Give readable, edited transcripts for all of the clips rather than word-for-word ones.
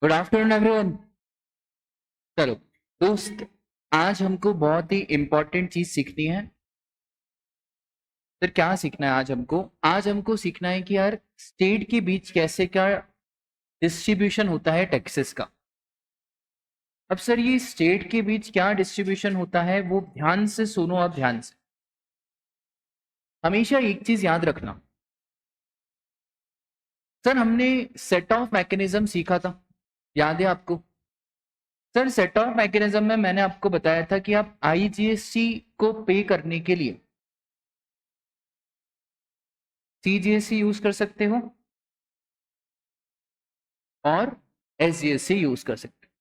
Good afternoon everyone. चलो दोस्त, आज हमको बहुत ही इंपॉर्टेंट चीज सीखनी है। फिर क्या सीखना है आज हमको सीखना है कि यार स्टेट के बीच कैसे क्या डिस्ट्रीब्यूशन होता है टैक्सेस का। अब सर ये स्टेट के बीच क्या डिस्ट्रीब्यूशन होता है वो ध्यान से सुनो। अब ध्यान से हमेशा एक चीज याद रखना। सर हमने सेट ऑफ मैकेनिज्म सीखा था, याद है आपको? सर सेट ऑफ मैकेनिज्म में मैंने आपको बताया था कि आप आईजीएसटी को पे करने के लिए सीजीएसटी यूज कर सकते हो और एसजीएसटी यूज कर सकते हो।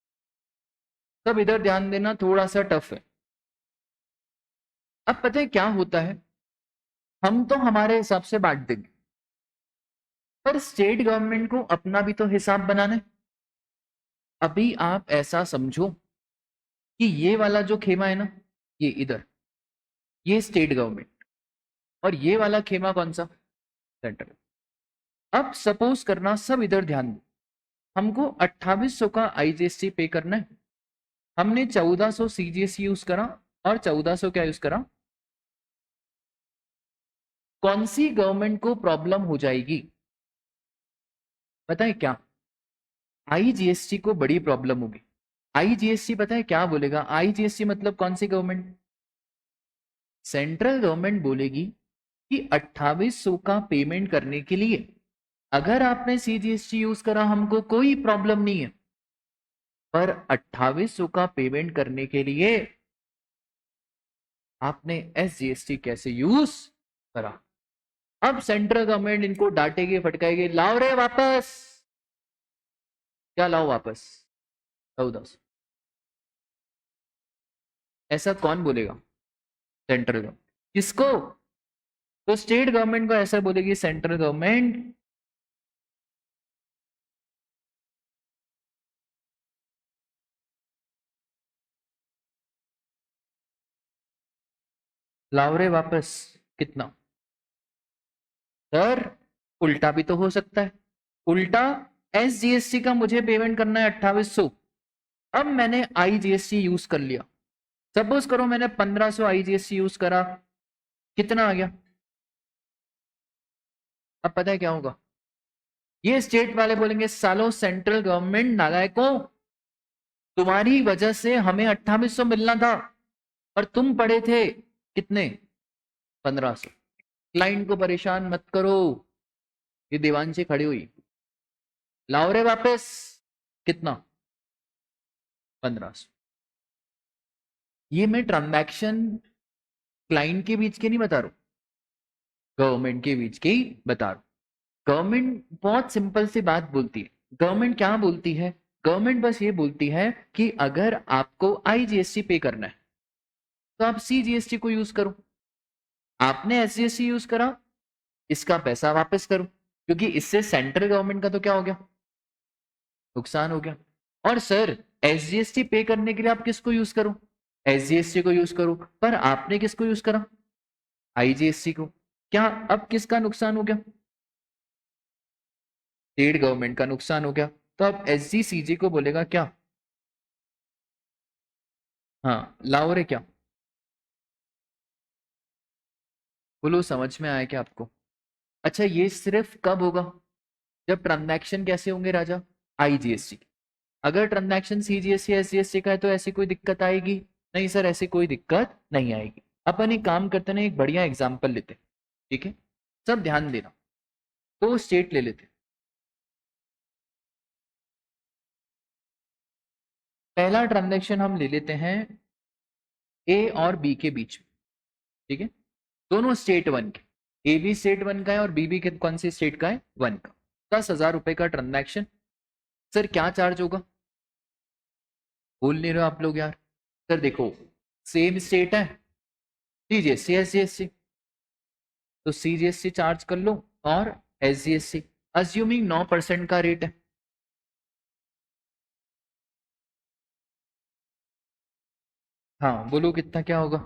तब इधर ध्यान देना, थोड़ा सा टफ है। अब पता है क्या होता है, हम तो हमारे हिसाब से बांट देंगे, पर स्टेट गवर्नमेंट को अपना भी तो हिसाब बनाना है। अभी आप ऐसा समझो कि ये वाला जो खेमा है ना, ये इधर, ये स्टेट गवर्नमेंट, और ये वाला खेमा कौन सा? सेंट्रल। अब सपोज करना, सब इधर ध्यान दो, हमको 2800 का आईजीएसटी पे करना है। हमने 1400 सीजीएसटी यूज करा और 1400 क्या यूज करा? कौन सी गवर्नमेंट को प्रॉब्लम हो जाएगी? पता है क्या? आईजीएसटी को बड़ी प्रॉब्लम होगी। आईजीएसटी पता है क्या बोलेगा? आईजीएसटी मतलब कौन सी गवर्नमेंट? सेंट्रल गवर्नमेंट बोलेगी कि 2800 का पेमेंट करने के लिए अगर आपने सीजीएसटी यूज करा हमको कोई प्रॉब्लम नहीं है, पर 2800 का पेमेंट करने के लिए आपने एसजीएसटी कैसे यूज करा? अब सेंट्रल गवर्नमेंट इनको डांटेगी, फटकाएगी, लाओ रे वापस। क्या लाओ वापस? 1400। ऐसा कौन बोलेगा? Central government. किसको? तो स्टेट गवर्नमेंट को ऐसा बोलेगी सेंट्रल गवर्नमेंट, लाओ रे वापस। कितना? सर उल्टा भी तो हो सकता है। उल्टा, एसजीएसटी का मुझे पेमेंट करना है 2800, अब मैंने आईजीएसटी यूज कर लिया। सपोज करो मैंने 1500 आईजीएसटी यूज करा, कितना आ गया? अब पता है क्या होगा? ये स्टेट वाले बोलेंगे सालो सेंट्रल गवर्नमेंट नालायकों, तुम्हारी वजह से हमें 2800 मिलना था और तुम पड़े थे कितने? 1500। क्लाइंट को परेशान मत करो। ये दीवानची खड़ी हुई, लाओ रे वापस। कितना? 1500। ये मैं ट्रांजैक्शन क्लाइंट के बीच के नहीं बता रहा हूं, गवर्नमेंट के बीच के ही बता रहा हूं। गवर्नमेंट बहुत सिंपल सी बात बोलती है। गवर्नमेंट क्या बोलती है? गवर्नमेंट बस ये बोलती है कि अगर आपको आईजीएसटी पे करना है तो आप सीजीएसटी को यूज करो। आपने एसजीएसटी यूज करा, इसका पैसा वापस करो, क्योंकि इससे सेंट्रल गवर्नमेंट का तो क्या हो गया? नुकसान हो गया। और सर एसजीएसटी पे करने के लिए आप किसको यूज करो? एसजीएसटी को यूज करो, पर आपने किसको यूज करा? आईजीएसटी को। क्या अब किसका नुकसान हो गया? स्टेट गवर्नमेंट का नुकसान हो गया। तो अब एसजीसीजी को बोलेगा क्या? हाँ लाओ रे क्या? बोलो समझ में आया क्या आपको? अच्छा ये सिर्फ कब होगा? जब ट्रांजैक्शन कैसे होंगे राजा? आईजीएसटी। अगर ट्रांजैक्शन सीजीएसटी एसजीएसटी का है तो ऐसी कोई दिक्कत आएगी? नहीं सर, ऐसी कोई दिक्कत नहीं आएगी। अपन एक काम करते हैं, एक बढ़िया एग्जांपल लेते हैं। ठीक है, सब ध्यान देना। तो स्टेट ले लेते हैं। पहला ट्रांजैक्शन हम ले लेते हैं ए और बी के बीच में। ठीक है, दोनों स्टेट वन के, ए भी स्टेट वन का है और बी भी कौन सी स्टेट का है? वन का। 10,000 रुपए का ट्रांजैक्शन। सर क्या चार्ज होगा? बोल नहीं रहे हो आप लोग यार। सर देखो, सेम स्टेट है, सीजीएसटी एसजीएसटी, तो सीजीएसटी चार्ज कर लो और एसजीएसटी, अज्यूमिंग 9% का रेट है। हाँ बोलो कितना क्या होगा?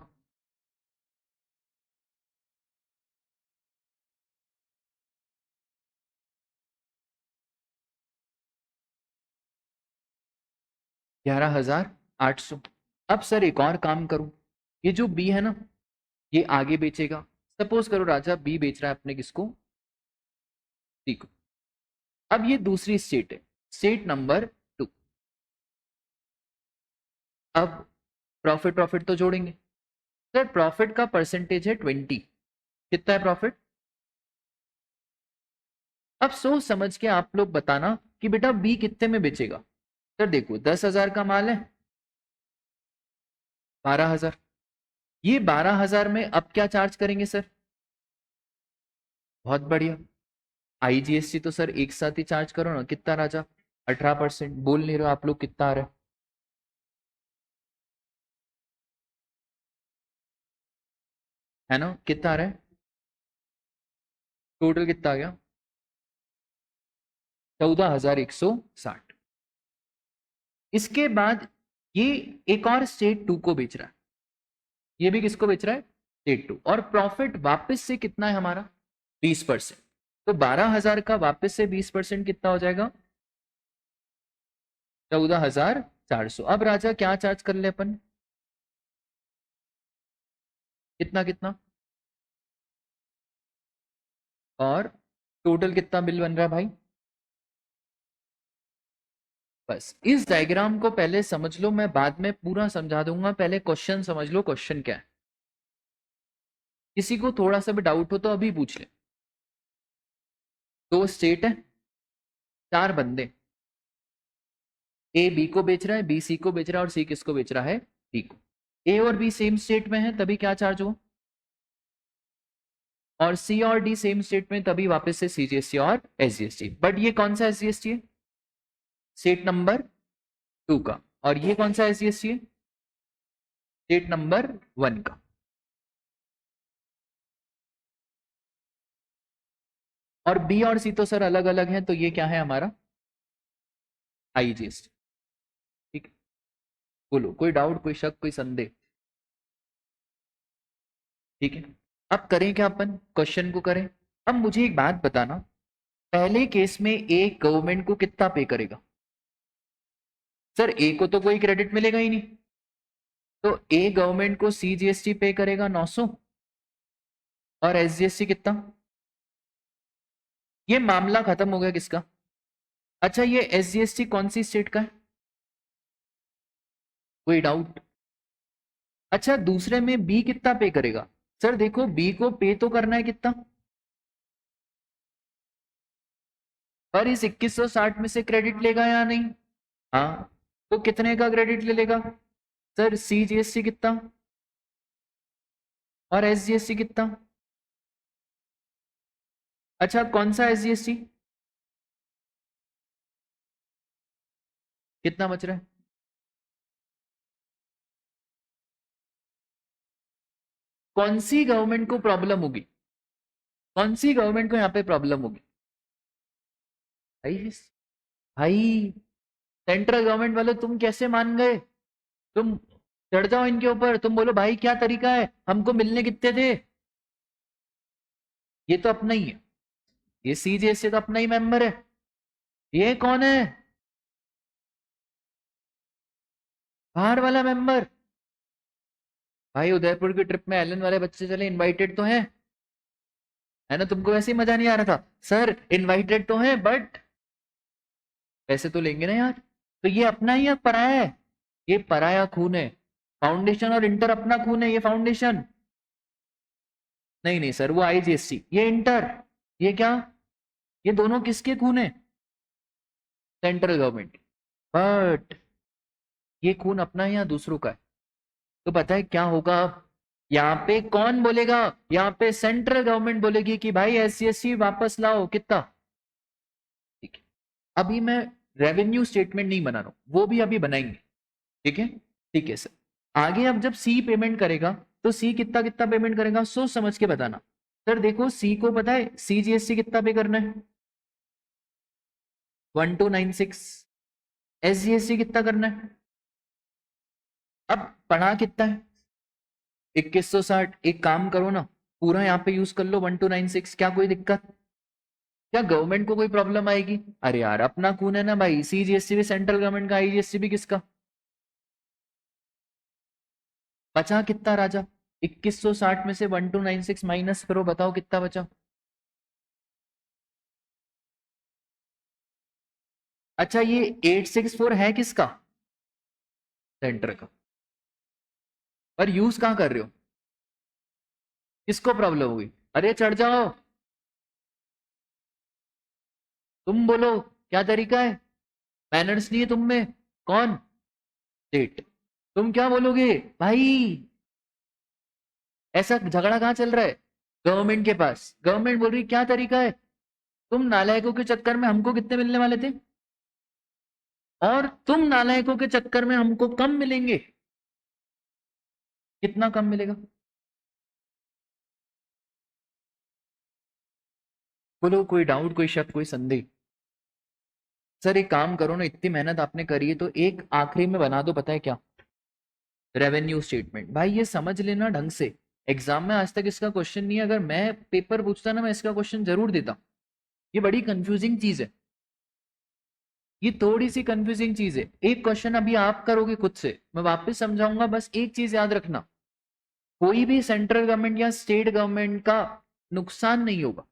11,800। अब सर एक और काम करूं, ये जो बी है ना ये आगे बेचेगा। सपोज करो राजा बी बेच रहा है अपने किसको, सी को। अब ये दूसरी स्टेट है, स्टेट नंबर 2। अब प्रॉफिट प्रॉफिट तो जोड़ेंगे। सर प्रॉफिट का परसेंटेज है 20। कितना है प्रॉफिट? अब सोच समझ के आप लोग बताना कि बेटा बी कितने में बेचेगा। सर देखो 10,000 का माल है, 12,000। ये 12,000 में अब क्या चार्ज करेंगे सर? बहुत बढ़िया, आईजीएसटी तो सर एक साथ ही चार्ज करो ना। कितना राजा? 18%। बोल नहीं रहे हो आप लोग, कितना आ रहा है ना? कितना आ रहा है टोटल? कितना आ गया? 14,160। इसके बाद ये एक और स्टेट 2 को बेच रहा है। ये भी किसको बेच रहा है? स्टेट 2। और प्रॉफिट वापस से कितना है हमारा? 20%। तो 12,000 का वापस से 20% कितना हो जाएगा? 14,400। अब राजा क्या चार्ज कर ले अपन? कितना कितना? और टोटल कितना बिल बन रहा है भाई? बस इस डायग्राम को पहले समझ लो, मैं बाद में पूरा समझा दूंगा। पहले क्वेश्चन समझ लो, क्वेश्चन क्या है। किसी को थोड़ा सा भी डाउट हो तो अभी पूछ ले। दो स्टेट है, 4 बंदे। ए बी को बेच रहा है, बी सी को बेच रहा है, और सी किसको बेच रहा है? डी को। ए और बी सेम स्टेट में है तभी क्या चार्ज हो, और सी और डी सेम स्टेट में तभी वापस से सीजीएसटी और एसजीएसटी। बट ये कौन सा एसजीएसटी है? स्टेट नंबर 2 का। और ये कौन सा एसजीएसटी है? स्टेट नंबर 1 का। और बी और सी तो सर अलग अलग है, तो ये क्या है हमारा? आईजीएसटी। ठीक है, बोलो कोई डाउट, कोई शक, कोई संदेह? ठीक है, अब करें क्या अपन? क्वेश्चन को करें। अब मुझे एक बात बताना, पहले केस में ए गवर्नमेंट को कितना पे करेगा? सर ए को तो कोई क्रेडिट मिलेगा ही नहीं, तो ए गवर्नमेंट को सीजीएसटी पे करेगा 900, और एसजीएसटी कितना? ये मामला खत्म हो गया किसका? अच्छा ये एसजीएसटी कौन सी स्टेट का है? कोई डाउट? अच्छा दूसरे में बी कितना पे करेगा? सर देखो बी को पे तो करना है कितना, पर इस 2160 में से क्रेडिट लेगा या नहीं? हाँ, तो कितने का क्रेडिट ले लेगा? सर सीजीएसटी कितना और एसजीएसटी कितना? अच्छा कौन सा एसजीएसटी? कितना बच रहा है? कौन सी गवर्नमेंट को प्रॉब्लम होगी? कौन सी गवर्नमेंट को यहाँ पे प्रॉब्लम होगी? भाई भाई, सेंट्रल गवर्नमेंट वाले तुम कैसे मान गए? तुम चढ़ जाओ इनके ऊपर, तुम बोलो भाई क्या तरीका है, हमको मिलने कितने थे। ये तो अपना ही है, ये सीजीएसटी तो अपना ही मेंबर है। ये कौन है? बाहर वाला मेंबर। भाई उदयपुर की ट्रिप में एलन वाले बच्चे चले, इनवाइटेड तो हैं, है ना? तुमको वैसे ही मजा नहीं आ रहा था? सर इनवाइटेड तो हैं बट पैसे तो लेंगे ना यार। तो ये अपना ही है, पराया है? ये पराया खून है। फाउंडेशन और इंटर अपना खून है, ये फाउंडेशन नहीं। नहीं सर वो आईजीएसटी, ये इंटर, ये क्या, ये दोनों किसके खून है? Central government. बट ये खून अपना है या दूसरों का है? तो पता है क्या होगा अब? यहाँ पे कौन बोलेगा? यहाँ पे सेंट्रल गवर्नमेंट बोलेगी कि भाई एससीएसटी वापस लाओ कितना। ठीक है, अभी मैं रेवेन्यू स्टेटमेंट नहीं बना रहा हूं, वो भी अभी बनाएंगे। ठीक है, ठीक है सर। आगे अब जब सी पेमेंट करेगा तो सी कितना कितना पेमेंट करेगा, सोच समझ के बताना। सर देखो सी को पता है सीजीएसटी कितना पे करना है? 1296। एसजीएसटी कितना करना है? अब पढ़ा कितना है? 2160। एक काम करो ना, पूरा यहाँ पे यूज कर लो 1296। क्या कोई दिक्कत? क्या गवर्नमेंट को कोई प्रॉब्लम आएगी? अरे यार अपना खून है ना भाई, सीजीएसटी भी सेंट्रल गवर्नमेंट का, आईजीएसटी भी किसका? बचा कितना राजा? 2160 में से 1296 माइनस करो, बताओ कितना बचा? अच्छा ये 864 है किसका? सेंटर का। पर यूज कहां कर रहे हो? किसको प्रॉब्लम होगी? अरे चढ़ जाओ, तुम बोलो क्या तरीका है? मैनर्स नहीं है तुम में? कौन? स्टेट। तुम क्या बोलोगे भाई? ऐसा झगड़ा कहाँ चल रहा है? गवर्नमेंट के पास। गवर्नमेंट बोल रही क्या तरीका है? तुम नालायकों के चक्कर में हमको कितने मिलने वाले थे, और तुम नालायकों के चक्कर में हमको कम मिलेंगे। कितना कम मिलेगा? बोलो कोई डाउट, कोई शक, कोई संदेह? सर एक काम करो ना, इतनी मेहनत आपने करी है तो एक आखिरी में बना दो, पता है क्या? Revenue statement. भाई ये समझ लेना ढंग से, एग्जाम में आज तक इसका क्वेश्चन नहीं है। अगर मैं पेपर पूछता ना, मैं इसका क्वेश्चन जरूर देता। ये बड़ी कंफ्यूजिंग चीज है, ये थोड़ी सी कंफ्यूजिंग चीज है। एक क्वेश्चन अभी आप करोगे खुद से, मैं वापस समझाऊंगा, बस एक चीज याद रखना, कोई भी सेंट्रल गवर्नमेंट या स्टेट गवर्नमेंट का नुकसान नहीं होगा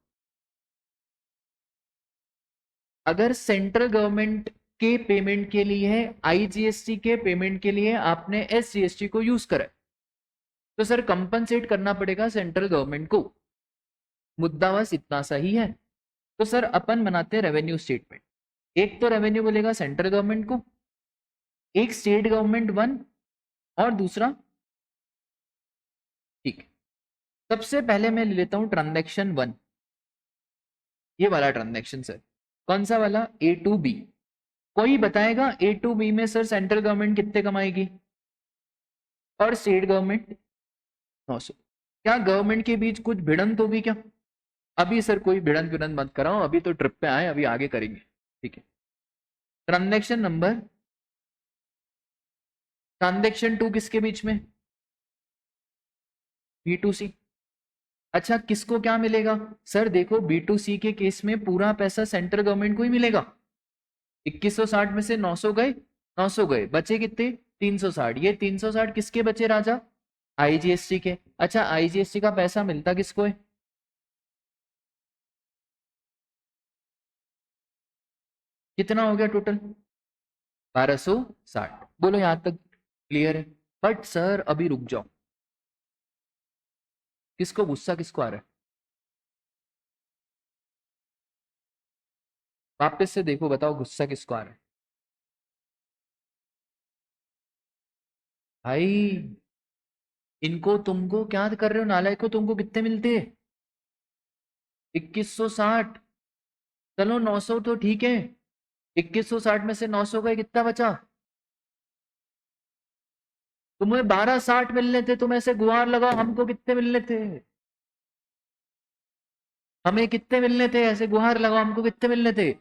अगर सेंट्रल गवर्नमेंट के पेमेंट के लिए, आईजीएसटी के पेमेंट के लिए आपने एसजीएसटी को यूज करा, तो सर कंपनसेट करना पड़ेगा सेंट्रल गवर्नमेंट को। मुद्दा बस इतना सा ही है। तो सर अपन बनाते हैं रेवेन्यू स्टेटमेंट। एक तो रेवेन्यू मिलेगा सेंट्रल गवर्नमेंट को, एक स्टेट गवर्नमेंट वन, और दूसरा, ठीक है। सबसे पहले मैं ले लेता हूं ट्रांजैक्शन वन, ये वाला ट्रांजैक्शन सर। कौन सा वाला? ए टू बी। कोई बताएगा ए टू बी में सर सेंट्रल गवर्नमेंट कितने कमाएगी और स्टेट गवर्नमेंट? 900। क्या गवर्नमेंट के बीच कुछ भिड़ंत होगी क्या? अभी सर कोई भिड़ंत भिड़ंत मत कराओ, अभी तो ट्रिप पे आए, अभी आगे करेंगे, ठीक है। ट्रांजैक्शन नंबर, ट्रांजैक्शन टू किसके बीच में? बी टू सी। अच्छा किसको क्या मिलेगा? सर देखो बी टू सी के केस में पूरा पैसा सेंट्रल गवर्नमेंट को ही मिलेगा। 2160 में से 900 गए, 900 गए, बचे कितने? 360। ये 360 किसके बचे राजा? आईजीएसटी के। अच्छा आईजीएसटी का पैसा मिलता किसको है? कितना हो गया टोटल? 1260। बोलो यहां तक क्लियर है? बट सर अभी रुक जाओ, किसको गुस्सा किसको आ रहा है? वापस से देखो, बताओ गुस्सा किसको आ रहा है? भाई इनको, तुमको क्या कर रहे हो नालायक को? तुमको कितने मिलते? 2160। चलो 900 तो ठीक है, 2160 में से 900 गए, कितना बचा? तुम्हें 1260 मिलने थे, तुम ऐसे गुहार लगाओ हमको कितने मिलने थे? हमें कितने मिलने थे? ऐसे गुहार लगाओ हमको कितने मिलने थे?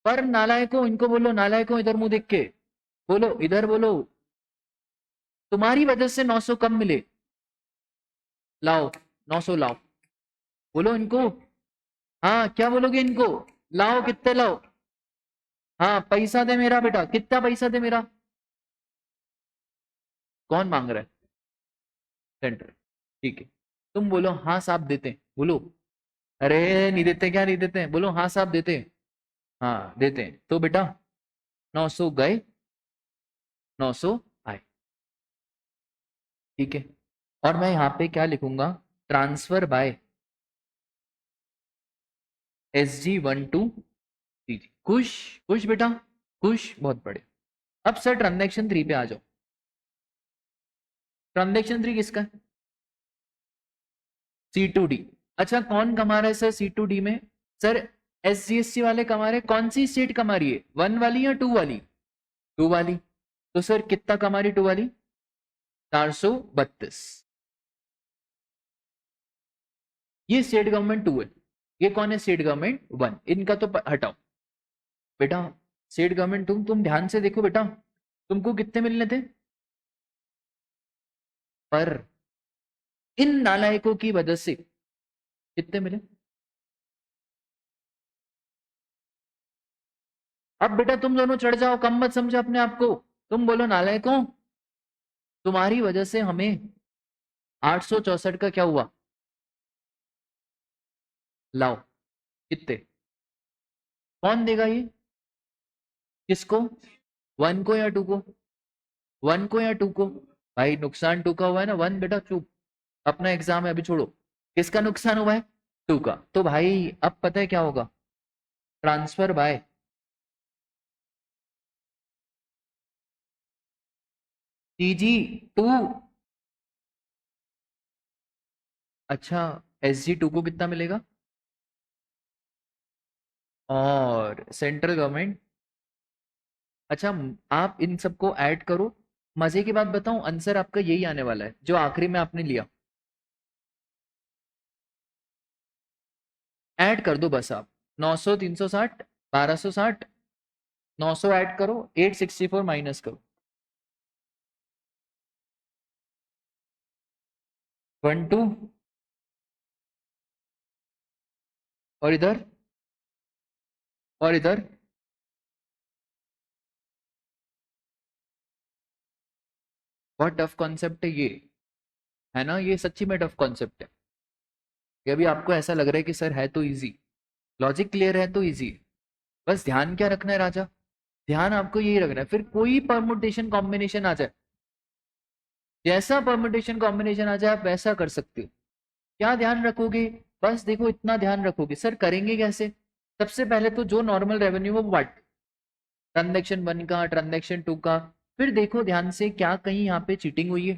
पर नालायकों, इनको बोलो नालायकों, इधर मुंह देख के बोलो, इधर बोलो, तुम्हारी वजह से 900 कम मिले। लाओ 900 लाओ, बोलो इनको। हाँ क्या बोलोगे इनको? लाओ कितने लाओ? हाँ पैसा दे मेरा बेटा, कितना पैसा दे मेरा? कौन मांग रहा है? सेंटर। ठीक है, तुम बोलो हाँ साहब देते हैं, बोलो। अरे नहीं देते, क्या नहीं देते हैं? बोलो हाँ साहब देते हैं। हाँ देते हैं, तो बेटा 900 गए, 900 आए, ठीक है। और मैं यहाँ पे क्या लिखूंगा? Transfer by S G one two G G. खुश? खुश बेटा? खुश, बहुत बड़े। अब सर ट्रांजेक्शन थ्री पे आ जाओ। ट्रांजेक्शन थ्री किसका है? सी टू डी। अच्छा कौन कमा रहा है सर सी टू डी में? सर एसजीएसटी वाले कमा रहे हैं। कौन सी स्टेट कमा रही है, वन वाली या टू वाली? टू वाली। तो सर कितना कमा रही टू वाली? 432। ये स्टेट गवर्नमेंट टू है, ये कौन है? State government one. इनका तो हटाओ बेटा। स्टेट गवर्नमेंट तुम ध्यान से देखो बेटा, तुमको कितने मिलने थे? पर इन नालायकों की वजह से कितने मिले? अब बेटा तुम दोनों चढ़ जाओ, कम मत समझो अपने आप को। तुम बोलो नालायकों, तुम्हारी वजह से हमें 864 का क्या हुआ, लाओ कितने, कौन देगा ये, किसको, 1 को या 2 को, 1 को या 2 को, भाई नुकसान 2 का हुआ है ना, 1 बेटा चुप, अपना एग्जाम है अभी छोड़ो, किसका नुकसान हुआ है, 2 का, तो भाई अब पता है क्या होगा, ट्रांसफर बाय टीजी 2। अच्छा, SG2 को कितना मिलेगा, और सेंट्रल गवर्नमेंट, अच्छा आप इन सबको ऐड करो, मजे की बात बताऊं, आंसर आपका यही आने वाला है जो आखिरी में आपने लिया, ऐड कर दो बस आप, 900, 360, 1260, 900 ऐड करो, 864 माइनस करो, 12, और इधर, और इधर, बहुत टफ कॉन्सेप्ट है ये, है ना, ये सच्ची में टफ कॉन्सेप्ट है, ये अभी आपको ऐसा लग रहा है कि सर है तो इजी, लॉजिक क्लियर है तो इजी, बस ध्यान क्या रखना है राजा, ध्यान आपको यही रखना है, फिर कोई परमुटेशन कॉम्बिनेशन आ जाए, जैसा परमुटेशन कॉम्बिनेशन आ जाए आप वैसा कर सकते हो, क्या ध्यान रखोगे, बस देखो इतना ध्यान रखोगे, सर करेंगे कैसे, सबसे पहले तो जो नॉर्मल रेवेन्यू वो व्हाट, ट्रांजेक्शन 1 का, ट्रांजेक्शन 2 का, फिर देखो ध्यान से क्या कहीं यहाँ पे चीटिंग हुई है,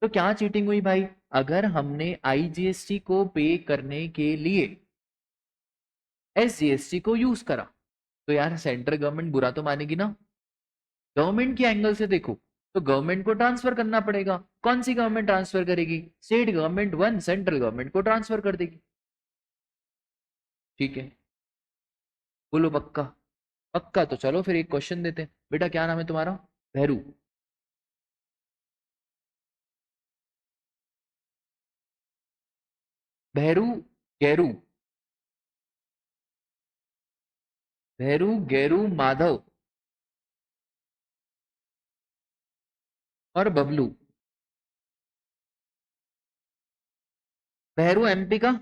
तो क्या चीटिंग हुई भाई, अगर हमने IGST को पे करने के लिए SGST को यूज करा, तो यार सेंट्रल गवर्नमेंट बुरा तो मानेगी ना, गवर्नमेंट के एंगल से देखो, तो गवर्नमेंट को ट्रांसफर करना पड़ेगा, कौन सी गवर्नमेंट ट्रांसफर करेगी, स्टेट गवर्नमेंट 1 सेंट्रल गवर्नमेंट को ट्रांसफर कर देगी, ठीक है, बोलो पक्का, पक्का, तो चलो फिर एक क्वेश्चन देते हैं, बेटा क्या नाम है तुम्हारा, भैरू, भैरू, गैरू, भैरू गैरू माधव और बबलू, भैरू MP का,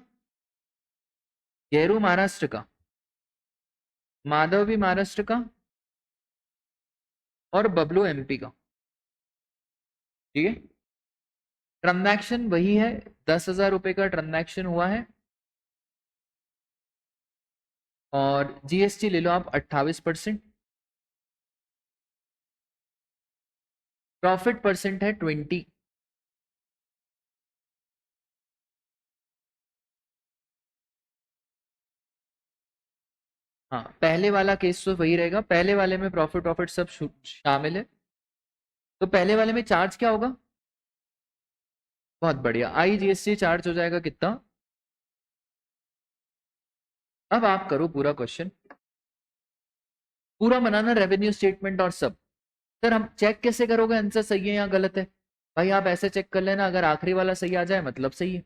गैरू महाराष्ट्र का, माधव भी महाराष्ट्र का, और बबलू MP का, ठीक है, ट्रांजैक्शन वही है, 10,000 रुपए का ट्रांजैक्शन हुआ है, और GST ले लो आप 28%, प्रॉफिट परसेंट है 20, हाँ पहले वाला केस तो वही रहेगा, पहले वाले में प्रॉफिट प्रॉफिट सब शामिल है, तो पहले वाले में चार्ज क्या होगा, बहुत बढ़िया, IGST चार्ज हो जाएगा कितना, अब आप करो पूरा क्वेश्चन, पूरा बनाना रेवेन्यू स्टेटमेंट और सब, सर हम चेक कैसे करोगे आंसर सही है या गलत है, भाई आप ऐसे चेक कर लेना, अगर आखिरी वाला सही आ जाए मतलब सही है,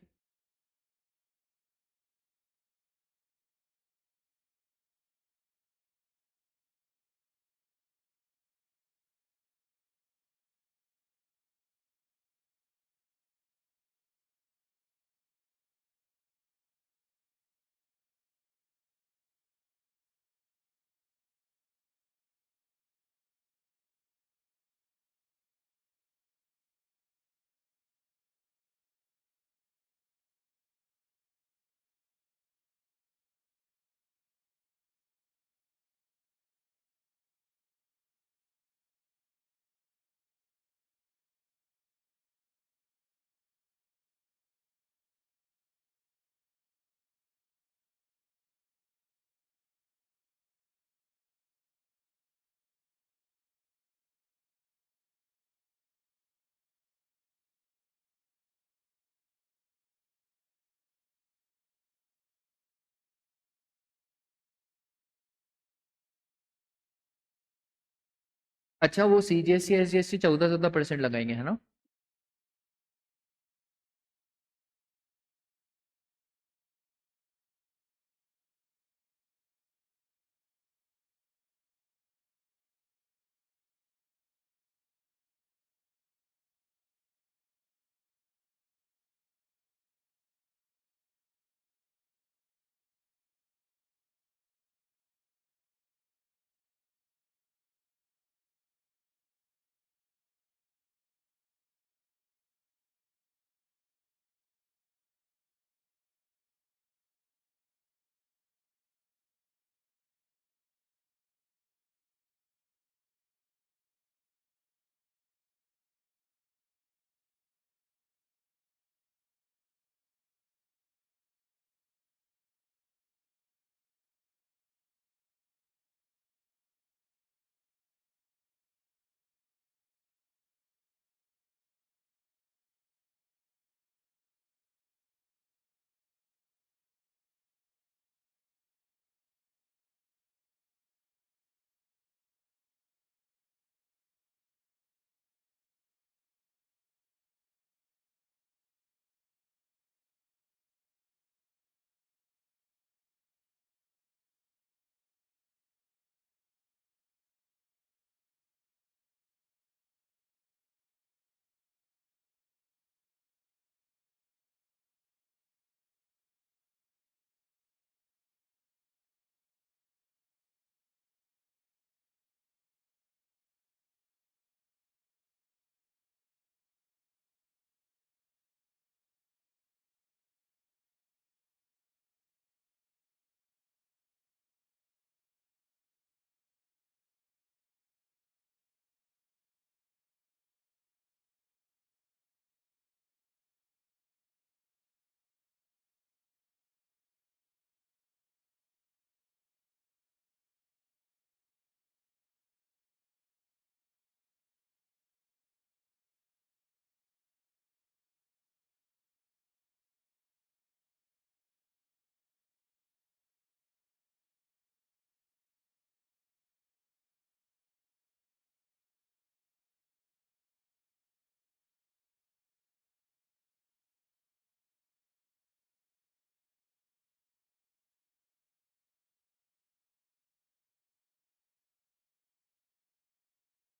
अच्छा वो CGST SGST 14-14% लगाएंगे, है ना,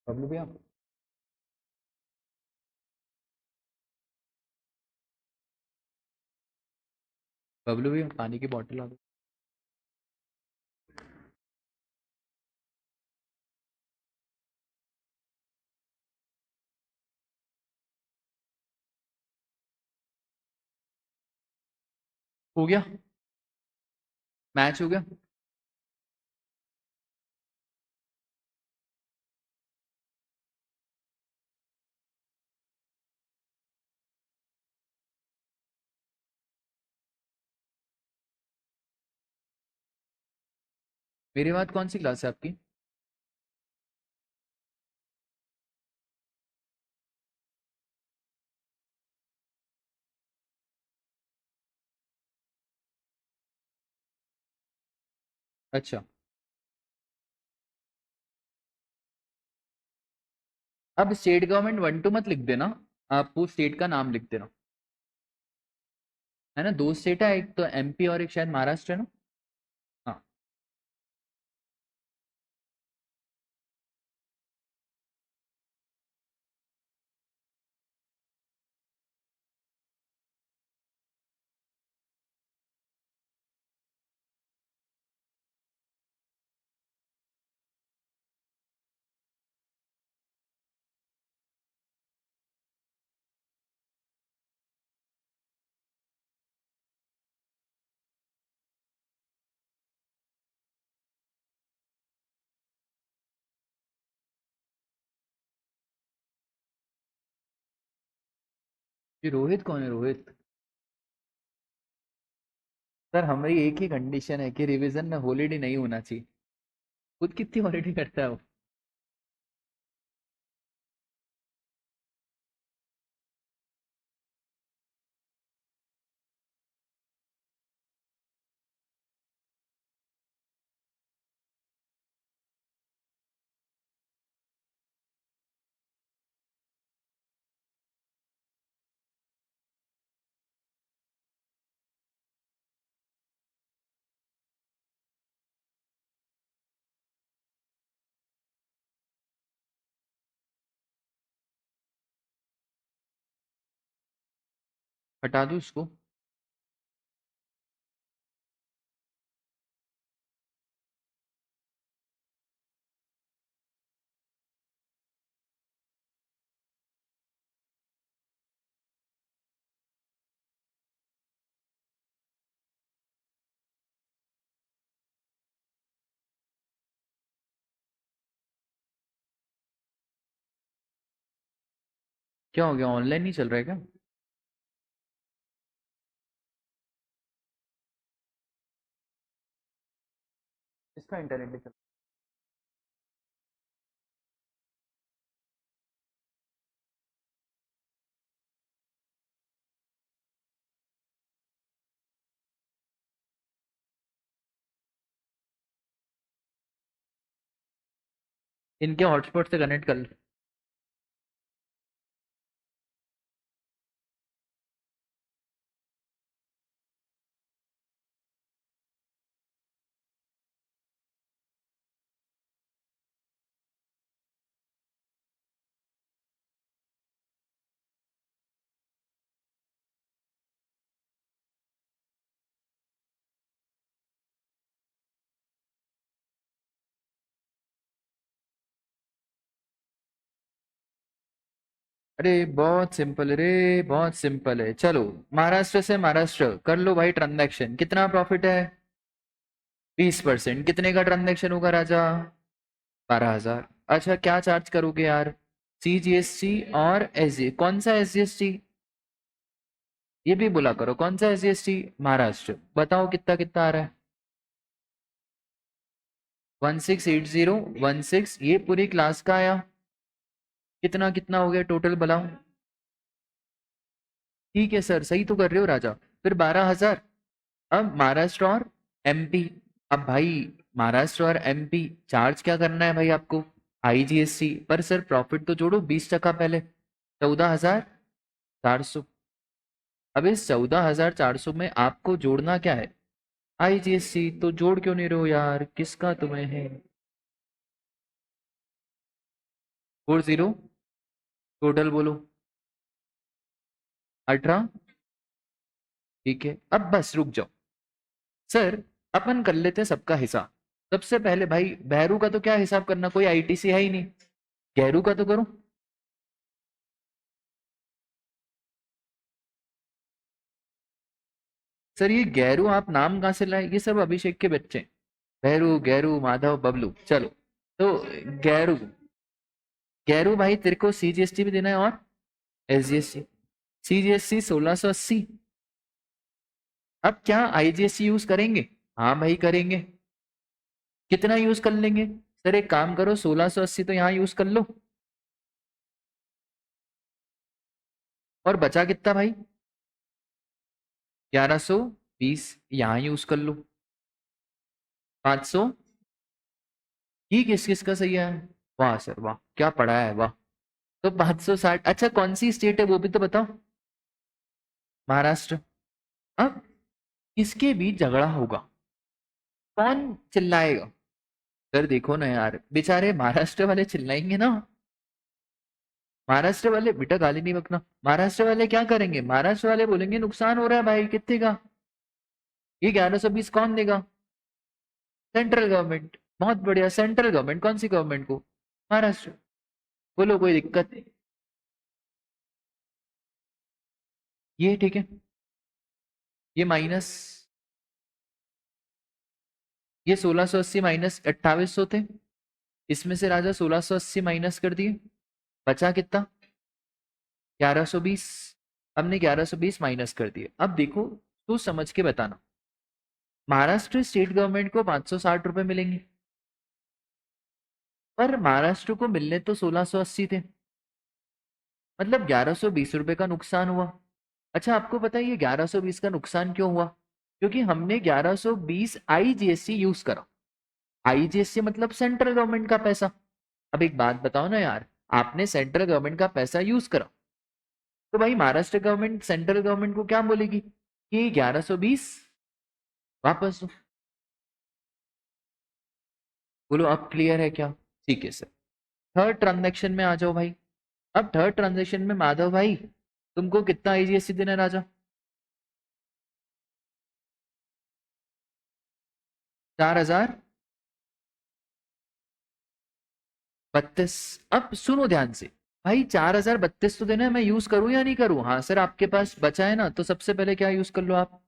बबलू भैया, बबलू भैया पानी की बोतल आ दो। हो गया, मैच हो गया। मेरे बाद कौन सी क्लास है आपकी? अच्छा, अब स्टेट गवर्नमेंट 1 2 मत लिख देना, आप वो स्टेट का नाम लिख देना। है ना, दो स्टेट है, एक तो एमपी और एक शायद महाराष्ट्र है ना। हाँ, ये रोहित कौन है रोहित? सर हमारी एक ही कंडीशन है कि रिवीजन में हॉलीडे नहीं होना चाहिए। खुद कितनी हॉलीडे करता है वो? हटा दो इसको। क्या हो गया, ऑनलाइन नहीं चल रहा है क्या? इसका इंटरनेट नहीं चल इनके हॉटस्पॉट से कनेक्ट कर। अरे बहुत सिंपल, अरे बहुत सिंपल है, चलो। महाराष्ट्र से महाराष्ट्र कर लो भाई ट्रांजैक्शन, कितना प्रॉफिट है? 20%, कितने का ट्रांजैक्शन होगा राजा? 12,000। अच्छा क्या चार्ज करोगे यार? CGST और SG, कौन सा SGST? ये भी बोला करो, कौन सा SGST? महाराष्ट्र, बताओ कितना कितना आ रहा है? 168016, ये पूरी क्लास का आया। कितना कितना हो गया टोटल बताओ? ठीक है सर, सही तो कर रहे हो राजा। फिर 12,000। अब महाराष्ट्र और MP, अब भाई महाराष्ट्र और MP चार्ज क्या करना है भाई आपको? IGST पर सर प्रॉफिट तो जोड़ो 20% पहले। 14,400। अब इस 14,400 में आपको जोड़ना क्या है? IGST, तो जोड़ क्यों नहीं रहे हो यार, किसका तुम्हें है? 40, टोटल बोलो 18। ठीक है, अब बस रुक जाओ सर, अपन कर लेते हैं सबका हिसाब। सबसे पहले भाई बहरू का तो क्या हिसाब करना, कोई आईटीसी है ही नहीं। गहरू का तो करो। सर ये गैरू आप नाम कहाँ से लाए, ये सब अभिषेक के बच्चे हैं। बहरू, गैरू, माधव, बबलू, चलो। तो गैरू, गैरू भाई तेरे को सीजीएसटी भी देना है और एसजीएसटी। सीजीएसटी 1680। अब क्या आईजीएसटी यूज करेंगे? हाँ भाई करेंगे। कितना यूज कर लेंगे? सर एक काम करो, 1680 तो यहाँ यूज कर लो, और बचा कितना भाई? 1120 यहाँ यूज कर लो। 500, ये किस किस का सही है? वाह सर वाह, क्या पढ़ा है, वाह। तो 560। अच्छा कौन सी स्टेट है वो भी तो बताओ। महाराष्ट्र। अब किसके बीच झगड़ा होगा, कौन चिल्लाएगा? सर देखो ना यार, बेचारे महाराष्ट्र वाले चिल्लाएंगे ना। महाराष्ट्र वाले, बेटा गाली नहीं बकना, महाराष्ट्र वाले क्या करेंगे? महाराष्ट्र वाले बोलेंगे नुकसान हो रहा है भाई, कितने का? ये 1120 कौन देगा? Central government. बहुत बढ़िया, सेंट्रल गवर्नमेंट, कौन सी गवर्नमेंट को? महाराष्ट्र। बोलो कोई दिक्कत नहीं। ये ठीक है, ये माइनस, ये 1680 माइनस 2800 थे, इसमें से राजा 1680 माइनस कर दिए, बचा कितना? 1120। हमने 1120 माइनस कर दिए। अब देखो तो समझ के बताना, महाराष्ट्र स्टेट गवर्नमेंट को 560 रुपए मिलेंगे, पर महाराष्ट्र को मिलने तो 1680 थे, मतलब 1120 रुपए का नुकसान हुआ। अच्छा आपको पता है ये 1120 का नुकसान क्यों हुआ? क्योंकि हमने 1120 आईजीएसटी यूज करा। आईजीएसटी मतलब सेंट्रल गवर्नमेंट का पैसा। अब एक बात बताओ ना यार, आपने सेंट्रल गवर्नमेंट का पैसा यूज करा, तो भाई महाराष्ट्र गवर्नमेंट सेंट्रल गवर्नमेंट को क्या बोलेगी कि 1120 वापस दो। बोलो अब क्लियर है क्या? ठीक है सर। थर्ड ट्रांजैक्शन में आ जाओ भाई। अब थर्ड ट्रांजैक्शन में माधव भाई तुमको कितना आईजीएसटी देना है राजा? 4032। अब सुनो ध्यान से भाई, 4032 तो देना है, मैं यूज करूं या नहीं करूं? हाँ सर आपके पास बचा है ना, तो सबसे पहले क्या यूज कर लो आप?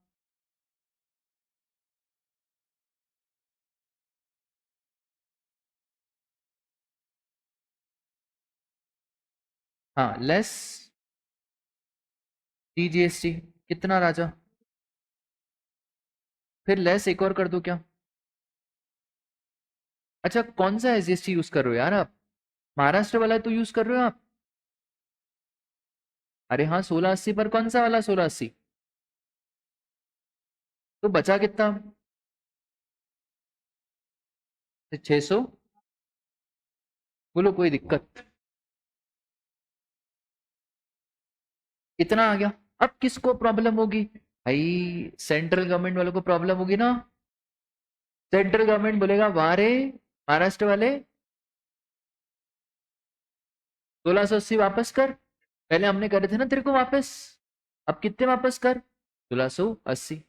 हाँ लेस टीजीएसटी, कितना राजा? फिर लेस एक और कर दो क्या? अच्छा कौन सा एसजीएसटी यूज कर रहे हो यार आप? महाराष्ट्र वाला तो यूज कर रहे हो आप? अरे हाँ 1680, पर कौन सा वाला 1680? तो बचा कितना? 600। बोलो कोई दिक्कत? इतना आ गया। अब किसको प्रॉब्लम होगी? भाई सेंट्रल गवर्नमेंट वालों को प्रॉब्लम होगी ना। सेंट्रल गवर्नमेंट बोलेगा वाह रे, महाराष्ट्र वाले 1680 वापस कर। पहले हमने करे थे ना तेरे को वापस, अब कितने वापस कर? 1680।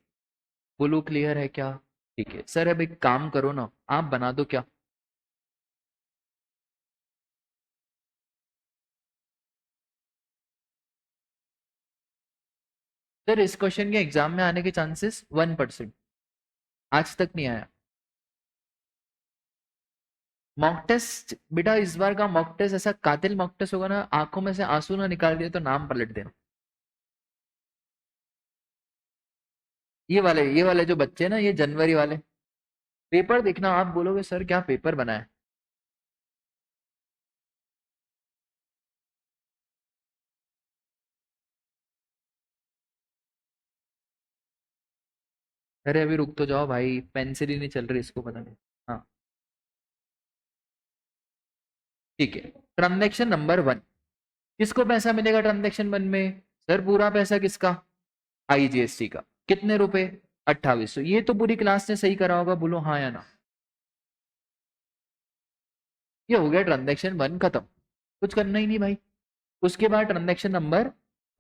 बोलो क्लियर है क्या? ठीक है सर, अब एक काम करो ना, आप बना दो क्या? सर इस क्वेश्चन के एग्जाम में आने के चांसेस 1%, आज तक नहीं आया। मॉक टेस्ट बेटा, इस बार का मॉक टेस्ट ऐसा कातिल मॉक टेस्ट होगा ना, आंखों में से आंसू ना निकाल दिए तो नाम पलट देना। ये वाले जो बच्चे हैं ना, ये जनवरी वाले, पेपर देखना, आप बोलोगे सर क्या पेपर बना है। अरे अभी रुक तो जाओ भाई, पेंसिल ही नहीं चल रही, इसको पता नहीं। हाँ ठीक है। ट्रांजेक्शन नंबर 1, किसको पैसा मिलेगा ट्रांजेक्शन 1 में? सर पूरा पैसा किसका? आईजीएसटी का। कितने रुपए? 2800। ये तो पूरी क्लास ने सही करा होगा, बोलो हाँ या ना। ये हो गया ट्रांजेक्शन 1 खत्म। कुछ करना ही नहीं भाई। उसके बाद ट्रांजैक्शन नंबर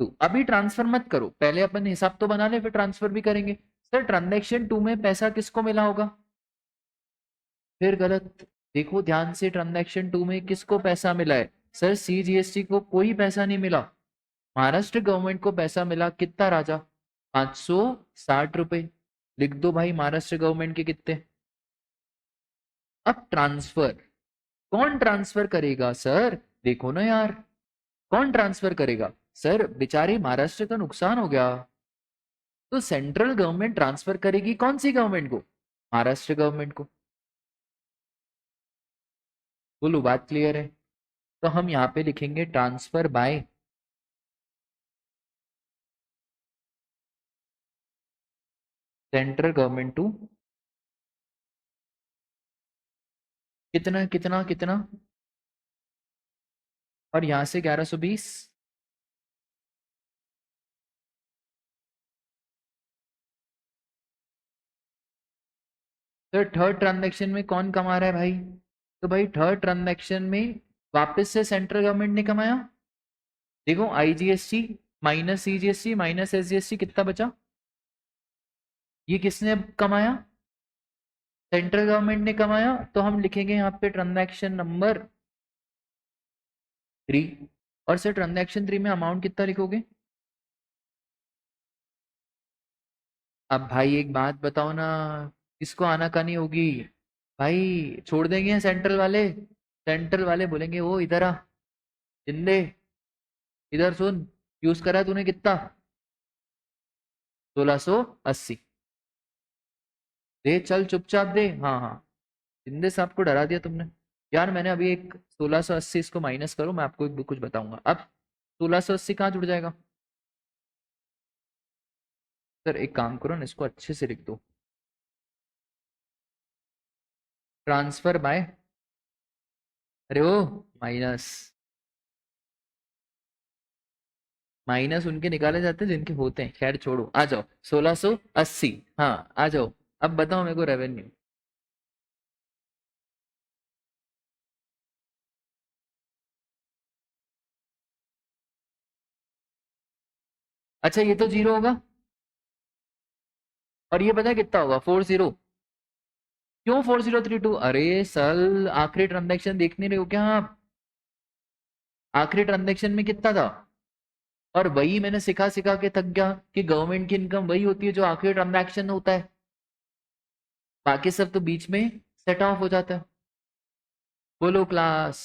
2, अभी ट्रांसफर मत करो, पहले अपन हिसाब तो बना ले फिर ट्रांसफर भी करेंगे। सर ट्रांजैक्शन 2 में पैसा किसको मिला होगा? फिर गलत। देखो ध्यान से, ट्रांजैक्शन 2 में किसको पैसा मिला है? सर सीजीएसटी को कोई पैसा नहीं मिला, महाराष्ट्र गवर्नमेंट को पैसा मिला। कितना राजा? 560 रुपए। लिख दो भाई महाराष्ट्र गवर्नमेंट के कितने। अब ट्रांसफर कौन ट्रांसफर करेगा सर? देखो ना यार, कौन ट्रांसफर करेगा? सर बेचारे महाराष्ट्र का नुकसान हो गया, तो सेंट्रल गवर्नमेंट ट्रांसफर करेगी कौन सी गवर्नमेंट को? महाराष्ट्र गवर्नमेंट को। बोलो बात क्लियर है? तो हम यहाँ पे लिखेंगे transfer by central government to कितना कितना कितना, और यहां से 1120। तो थर्ड ट्रांजैक्शन में कौन कमा रहा है भाई? तो भाई थर्ड ट्रांजैक्शन में वापस से सेंट्रल गवर्नमेंट ने कमाया। देखो IGST minus CGST minus SGST कितना बचा? ये किसने कमाया? सेंट्रल गवर्नमेंट ने कमाया। तो हम लिखेंगे यहाँ पे ट्रांजैक्शन नंबर 3। और सर ट्रांजैक्शन 3 में अमाउंट कितना लिखोगे? अब भाई एक बात बताओ ना, किसको आनाकानी होगी? भाई छोड़ देंगे सेंट्रल वाले, सेंट्रल वाले बोलेंगे वो इधर आ, जिंदे इधर सुन, यूज करा तूने कितना? 1680। दे चल चुपचाप दे, हाँ हाँ। जिंदे साहब को डरा दिया तुमने। यार मैंने अभी एक 1680, इसको माइनस करो, मैं आपको एक कुछ बताऊंगा अब। 1680 कहाँ जुड़ जाएगा? सर एक काम करो ना, इसको अच्छे से लिख दो, ट्रांसफर बाय, अरे ओ माइनस, माइनस उनके निकाले जाते हैं जिनके होते हैं, खैर छोड़ो, आ जाओ 1680। हाँ आ जाओ। अब बताओ मेरे को रेवेन्यू। अच्छा ये तो जीरो होगा, और ये पता है कितना होगा? 40। क्यों 4032? अरे सल आखिरी ट्रांजैक्शन देख नहीं रहे हो क्या आप? आखिरी ट्रांजैक्शन में कितना था? और वही मैंने सिखा सिखा के थक गया कि गवर्नमेंट की इनकम वही होती है जो आखिरी ट्रांजैक्शन होता है, बाकी सब तो बीच में सेट ऑफ हो जाता है। बोलो क्लास,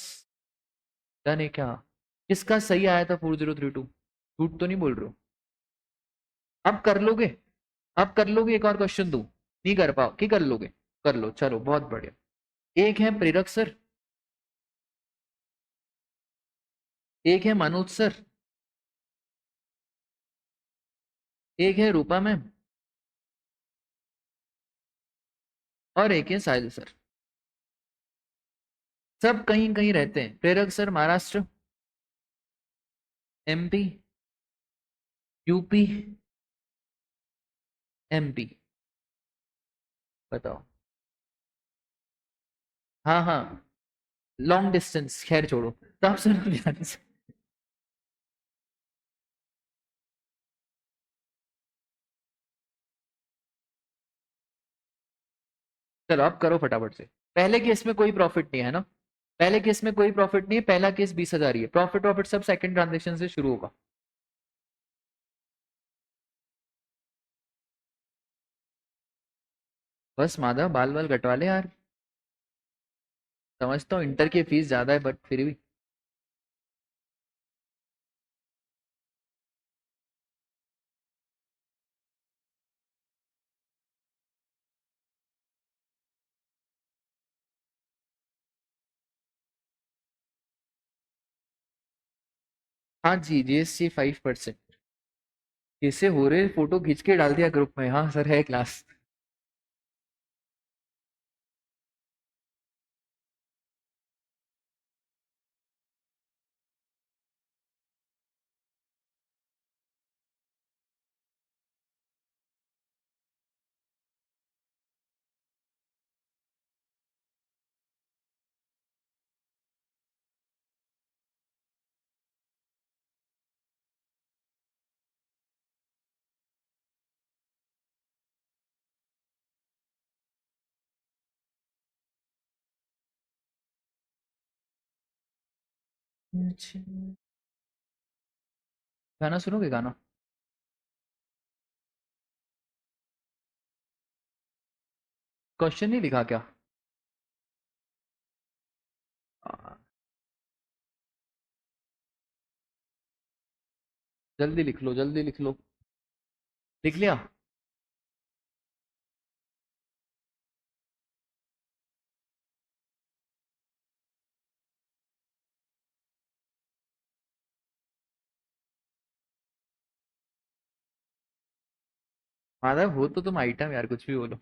डन है क्या? किसका सही आया था 4032? झूठ तो नहीं बोल रहे हो? अब कर लोगे? अब कर लोगे? एक और क्वेश्चन दूं? नहीं कर पाओ कि कर लोगे? कर लो, चलो बहुत बढ़िया। एक है प्रेरक सर, एक है मनोज सर, एक है रूपा मैम, और एक है साहिल सर। सब कहीं कहीं रहते हैं। प्रेरक sir Maharashtra, MP, UP, MP. बताओ। हाँ हाँ, लॉन्ग डिस्टेंस, खैर छोड़ो, तो आप सर ध्यान से। चलो आप करो फटाफट से। पहले केस में कोई प्रॉफिट नहीं है ना? पहले केस में कोई प्रॉफिट नहीं है, पहला केस 20,000 ही है, प्रॉफिट प्रॉफिट सब सेकंड ट्रांजेक्शन से शुरू होगा। बस माधव बाल बाल कटवा ले यार। समझता हूँ इंटर की फीस ज्यादा है, बट फिर भी। हाँ जी, जीएसटी 5%। कैसे हो रहे, फोटो खींच के डाल दिया ग्रुप में, हाँ सर है क्लास। गाना सुनोगे गाना? क्वेश्चन नहीं लिखा क्या? आ, जल्दी लिख लो, जल्दी लिख लो। लिख लिया? माधव हो तो तुम आइटम यार, कुछ भी बोलो।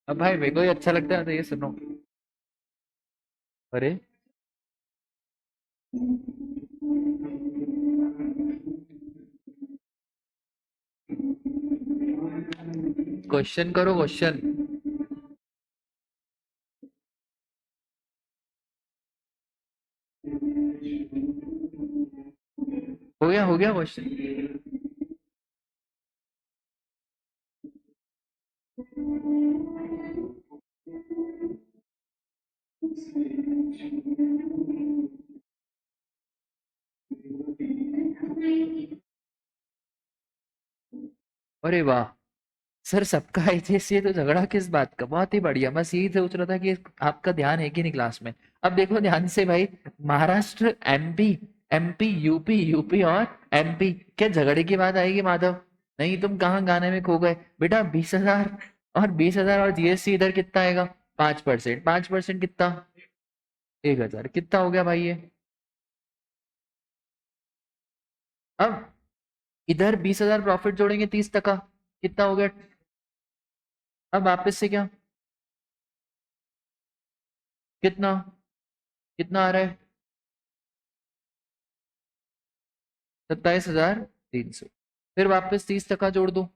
अब भाई मेरे को ही अच्छा लगता है तो ये सुनो। अरे क्वेश्चन करो, क्वेश्चन। हो गया क्वेश्चन। अरे वाह सर, सबका आईसीएसई है तो झगड़ा किस बात का? बहुत ही बढ़िया, बस यही सोच रहा था कि आपका ध्यान है कि नहीं क्लास में। अब देखो ध्यान से भाई, Maharashtra, MP, MP, UP, UP और एमपी, क्या झगड़े की बात आएगी माधव? नहीं, तुम कहाँ गाने में खो गए बेटा? 20,000 और 20,000 और जीएसटी इधर कितना आएगा? 5%, 5% कितना? 1,000 कितना हो गया भाई ये? अब इधर 20,000 प्रॉफिट जोड़ेंगे 30 टका, कितना हो गया? अब वापस से क्या? कितना? कितना आ रहा है? 27,300। फिर वापस 30 टका जोड़ दो।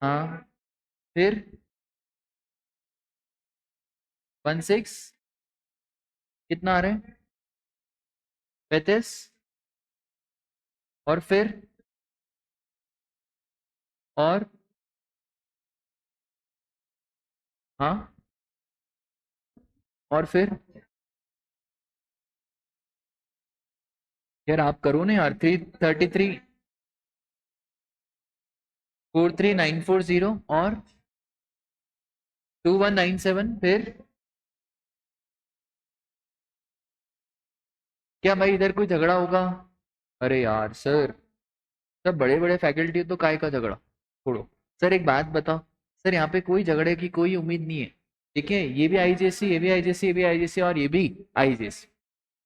हाँ, फिर 16, कितना आ रहा है? 35। और फिर, और, हाँ, और फिर, यार आप करो ना यार, 333, 43940 और 2197, फिर क्या भाई इधर कोई झगड़ा होगा? अरे यार सर, सब बड़े बड़े फैकल्टी तो काय का झगड़ा छोड़ो। सर एक बात बताओ, सर यहाँ पे कोई झगड़े की कोई उम्मीद नहीं है। ठीक है, ये भी आईजेसी, ये भी आईजेसी, ये भी आईजेसी और ये भी आईजेसी।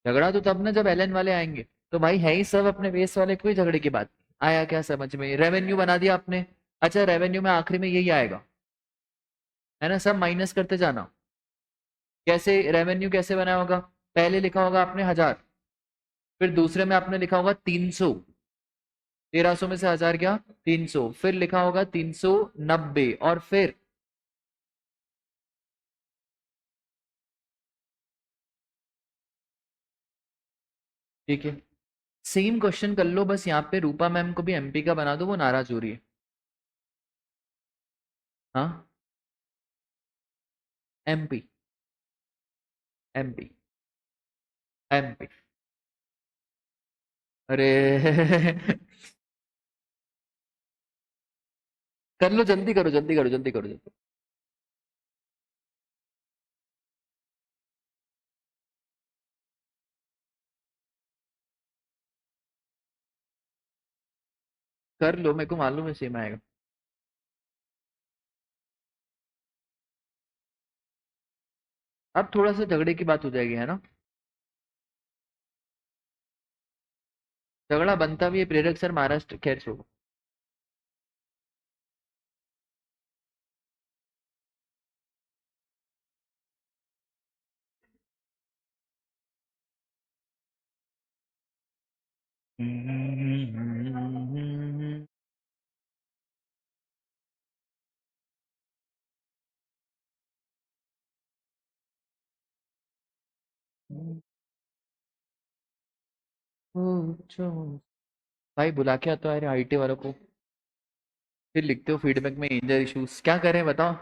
झगड़ा तो तब ना जब एलन वाले आएंगे। तो भाई है ही सब अपने बेस वाले, कोई झगड़े की बात नहीं। आया क्या समझ में? रेवेन्यू बना दिया आपने। अच्छा, रेवेन्यू में आखिरी में यही आएगा, है ना? सब माइनस करते जाना। कैसे रेवेन्यू कैसे बनाया होगा? पहले लिखा होगा आपने 1,000, फिर दूसरे में आपने लिखा होगा 300। 1,300 में से 1,000 गया, 300, फिर लिखा होगा 390 और फिर, ठीक है, सेम क्वेश्चन कर लो, बस यहाँ पे रूपा मैम को भी एमपी का बना दो, वो नाराज हो रही है। हाँ, एमपी, एमपी, एमपी। अरे कर लो, जल्दी करो, जल्दी करो, जल्दी करो, जल्दी। कर लो, मेरे को मालूम है सेम आएगा। अब थोड़ा सा झगड़े की बात हो जाएगी, है ना? झगड़ा बनता भी है प्रेरक सर, महाराष्ट्र, खैर छोड़ो। पूछो। भाई बुला के आता है आईटी वालों को, फिर लिखते हो फीडबैक में इंजर इश्यूज, क्या करें बताओ?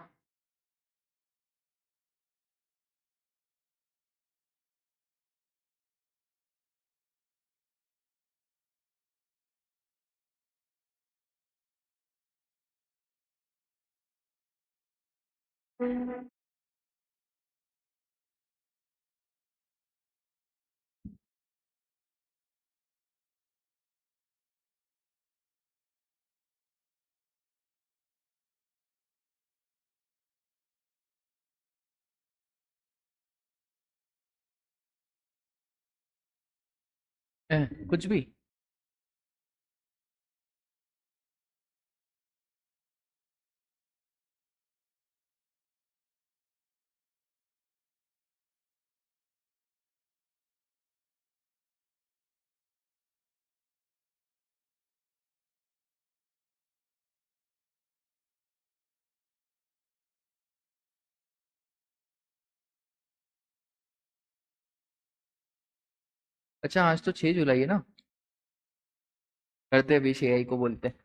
कुछ भी। अच्छा, आज तो 6 जुलाई है ना? करते अभी एआई को बोलते हैं।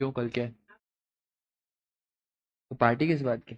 क्यों, कल क्या है? तो पार्टी किस बात की?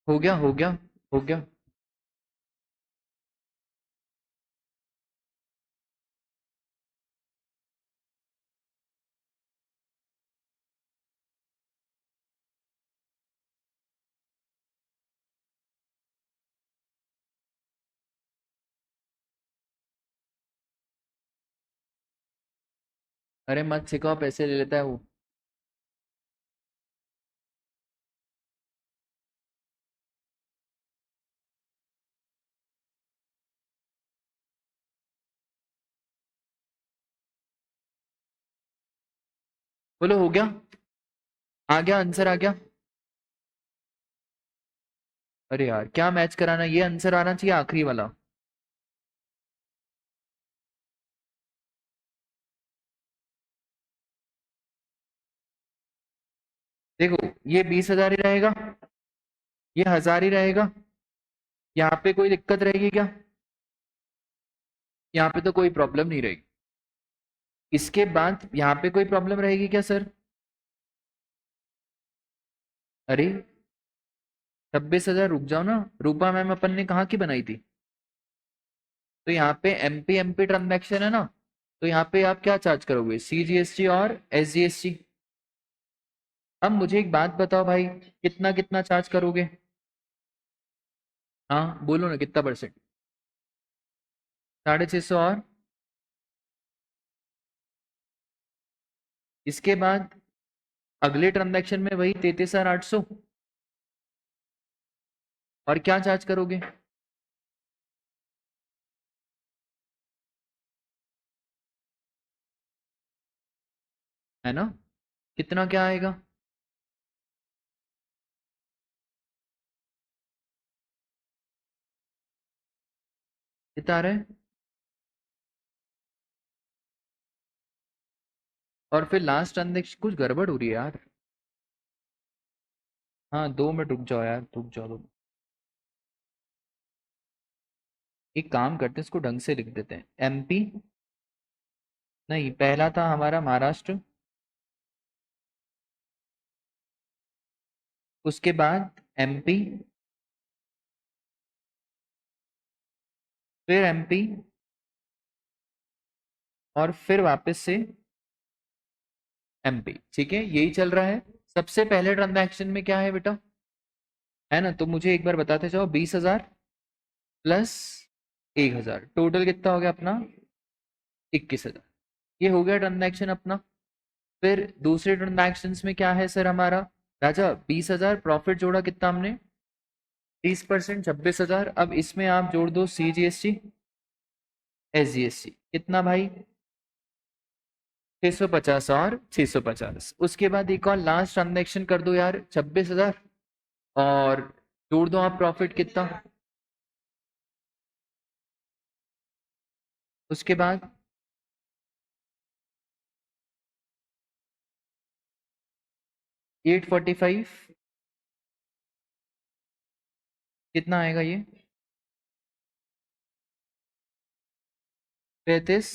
हो गया, हो गया, हो गया। अरे मत सिखाओ, पैसे ले लेता है वो। बोलो हो गया। आ गया, आंसर आ गया। अरे यार क्या मैच कराना, ये आंसर आना चाहिए आखिरी वाला। देखो, ये 20,000 ही रहेगा, ये 1,000 ही रहेगा। यहाँ पे कोई दिक्कत रहेगी क्या? यहाँ पे तो कोई प्रॉब्लम नहीं रहेगी। इसके बाद यहाँ पे कोई प्रॉब्लम रहेगी क्या सर? अरे 26,000, रुक जाओ ना। रूपा मैम अपन ने कहाँ की बनाई थी? तो यहाँ पे एमपी एमपी ट्रांजैक्शन है ना, तो यहाँ पे आप क्या चार्ज करोगे, सीजीएसटी और एसजीएसटी? अब मुझे एक बात बताओ भाई, कितना कितना चार्ज करोगे? हाँ बोलो ना, कितना परसेंट? 650 और इसके बाद अगले ट्रांजैक्शन में वही 33,800। और क्या चार्ज करोगे? है ना? कितना क्या आएगा? कितना आ रहा है? और फिर लास्ट ट्रांजेक्शन कुछ गड़बड़ हो रही है यार। हाँ 2 मिनट रुक जाओ यार, रुक जाओ 2 मिनट। एक काम करते हैं, इसको ढंग से लिख देते हैं। एमपी, नहीं पहला था हमारा महाराष्ट्र, उसके बाद एमपी, फिर एमपी, और फिर वापस से एमपी। ठीक है, यही चल रहा है। सबसे पहले ट्रांजैक्शन में क्या है बेटा, है ना? तो मुझे एक बार बताते जाओ। 20,000 प्लस 1,000, टोटल कितना हो गया अपना? 21,000। ये हो गया ट्रांजैक्शन अपना। फिर दूसरे ट्रांजैक्शन में क्या है सर हमारा? राजा 20,000 प्रॉफिट जोड़ा, कितना हमने? 30%, 26,000। अब इसमें आप जोड़ दो CGST, SGST, कितना भाई? 650 और 650। उसके बाद एक और लास्ट ट्रांजैक्शन कर दो यार, 26,000, और जोड़ दो आप प्रॉफिट कितना। उसके बाद 845, कितना आएगा ये? 35।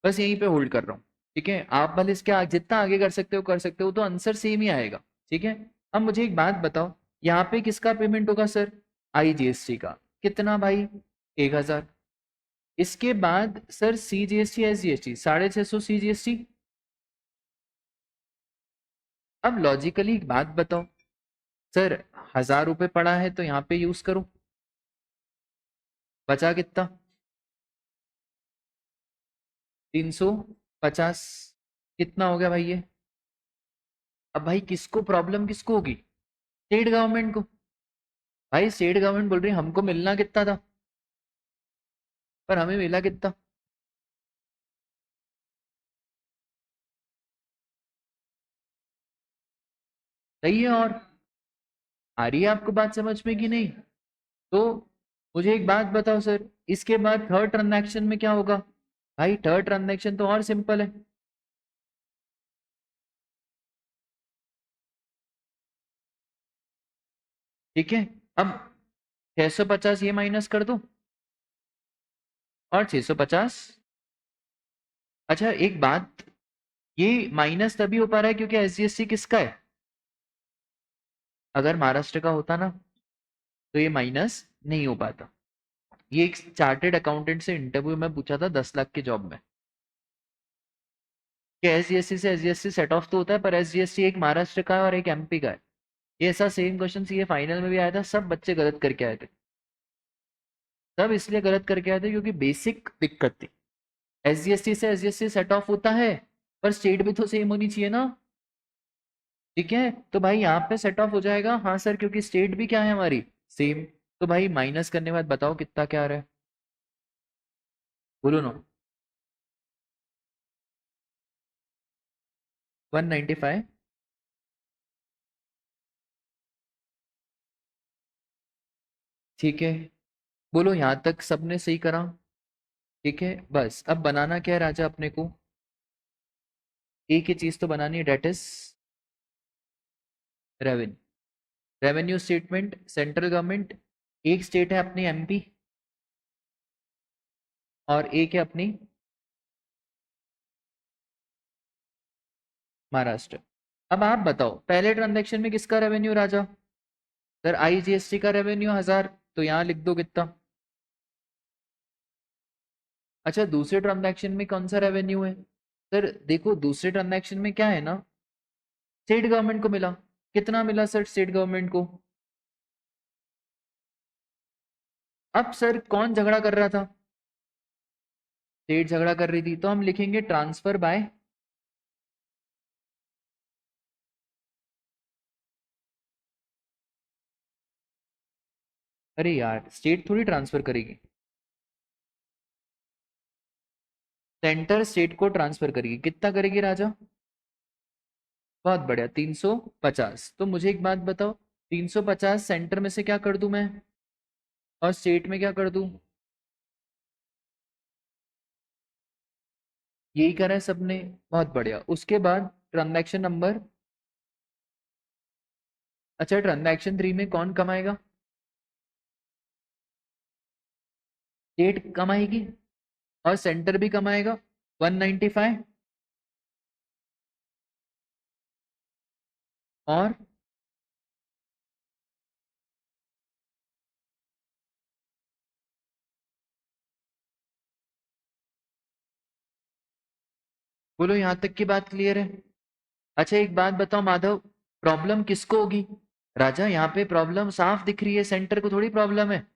बस यहीं पे होल्ड कर रहा हूँ। ठीक है, आप भले इसके जितना आगे कर सकते हो कर सकते हो, तो आंसर सेम ही आएगा। ठीक है। अब मुझे एक बात बताओ, यहाँ पे किसका पेमेंट होगा सर? IGST का। कितना भाई? 1,000। इसके बाद सर CGST SGST 650 CGST। अब लॉजिकली एक बात बताओ सर, 1,000 रुपये पड़ा है तो यहाँ पे यूज करो, बचा कितना? 350। कितना हो गया भाई ये? अब भाई किसको प्रॉब्लम, किसको होगी? स्टेट गवर्नमेंट को। भाई स्टेट गवर्नमेंट बोल रही है हमको मिलना कितना था, पर हमें मिला कितना? सही है। और आ रही है आपको बात समझ में कि नहीं? तो मुझे एक बात बताओ सर, इसके बाद थर्ड ट्रांजैक्शन में क्या होगा? भाई थर्ड ट्रांजैक्शन तो और सिंपल है। ठीक है। अब 650 ये माइनस कर दो, और 650। अच्छा एक बात, ये माइनस तभी हो पा रहा है क्योंकि SGST किसका है? अगर महाराष्ट्र का होता ना, तो ये माइनस नहीं हो पाता। ये एक चार्टेड अकाउंटेंट से इंटरव्यू में पूछा था 10 लाख की जॉब में, कि SGST से SGST सेट ऑफ तो होता है, पर SGST एक महाराष्ट्र का है और एक MP का है। ये ऐसा सेम क्वेश्चन ये फाइनल में भी आया था, सब बच्चे गलत करके आए थे। सब इसलिए गलत करके आए थे क्योंकि बेसिक दिक्कत थी। SGST से SGST सेट ऑफ होता है, पर स्टेट भी तो सेम होनी चाहिए ना। ठीक है, तो भाई यहाँ पे सेट ऑफ हो जाएगा। हाँ सर, क्योंकि स्टेट भी क्या है हमारी? सेम। तो भाई माइनस करने के बाद बताओ कितना क्या आ रहा है? बोलो ना। 195। ठीक है, बोलो यहाँ तक सबने सही करा? ठीक है, बस अब बनाना क्या है राजा अपने को? एक ही चीज तो बनानी है, that is revenue. Revenue statement central government, एक स्टेट है अपनी MP, और एक है अपनी महाराष्ट्र। अब आप बताओ पहले ट्रांजैक्शन में किसका रेवेन्यू राजा? सर IGST का रेवेन्यू 1,000, तो यहाँ लिख दो कितना। अच्छा दूसरे ट्रांजैक्शन में कौन सा रेवेन्यू है? सर देखो दूसरे ट्रांजैक्शन में क्या है ना, स्टेट गवर्नमेंट को मिला। कितना मिला सर स्टेट गवर्नमेंट को? अब सर कौन झगड़ा कर रहा था? स्टेट झगड़ा कर रही थी, तो हम लिखेंगे ट्रांसफर बाय। अरे यार स्टेट थोड़ी ट्रांसफर करेगी, सेंटर स्टेट को ट्रांसफर करेगी। कितना करेगी राजा? बहुत बढ़िया, 350। तो मुझे एक बात बताओ, 350 सेंटर में से क्या कर दूं मैं, और स्टेट में क्या कर दूं? यही करा है सबने, बहुत बढ़िया। उसके बाद ट्रांजैक्शन नंबर, अच्छा ट्रांजैक्शन 3 में कौन कमाएगा? स्टेट कमाएगी और सेंटर भी कमाएगा 195, और बोलो यहां तक की बात क्लियर है? अच्छा एक बात बताओ माधव, प्रॉब्लम किसको होगी? राजा यहाँ पे प्रॉब्लम साफ दिख रही है, सेंटर को थोड़ी प्रॉब्लम है।